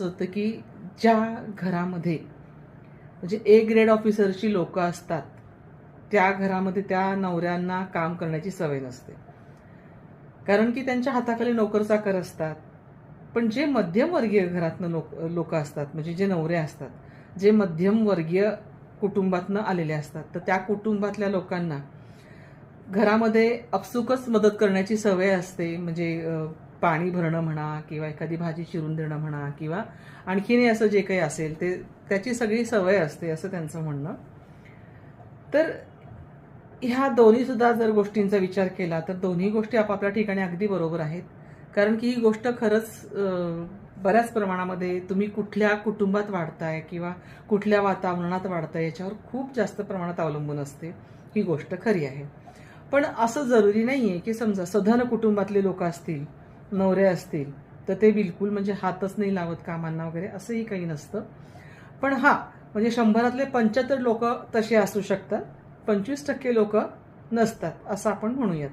असं होतं की ज्या घरामध्ये म्हणजे ए ग्रेड ऑफिसरची लोक असतात त्या घरामध्ये त्या नवऱ्यांना काम करण्याची सवय नसते, कारण की त्यांच्या हाताखाली नोकरचाकर असतात. पण जे मध्यमवर्गीय घरातनं लोक असतात, म्हणजे जे नवरे असतात, जे मध्यमवर्गीय कुटुंबातनं आलेले असतात, तर त्या कुटुंबातल्या लोकांना घरामध्ये आपसुकच मदत करण्याची सवय असते. म्हणजे पाणी भरणं म्हणा किंवा एखादी भाजी चिरून देणं म्हणा किंवा आणखीनही असं जे काही असेल ते त्याची सगळी सवय असते असं त्यांचं म्हणणं. तर ह्या दोन्ही सुद्धा जर गोष्टींचा विचार केला तर दोन्ही गोष्टी आपापल्या ठिकाणी अगदी बरोबर आहेत. कारण की ही गोष्ट खरंच बऱ्याच प्रमाणामध्ये तुम्ही कुठल्या कुटुंबात वाढताय किंवा कुठल्या वातावरणात वाढताय याच्यावर खूप जास्त प्रमाणात अवलंबून असते. ही गोष्ट खरी आहे. पण असं जरुरी नाहीये की समजा सधन कुटुंबातले लोक असतील, नवरे असतील, तर ते बिलकुल म्हणजे हातच नाही लावत कामांना वगैरे, असंही काही नसतं. पण हा म्हणजे 100 75 लोक तसे असू शकतात, 25% लोक नसतात असं आपण म्हणूयात.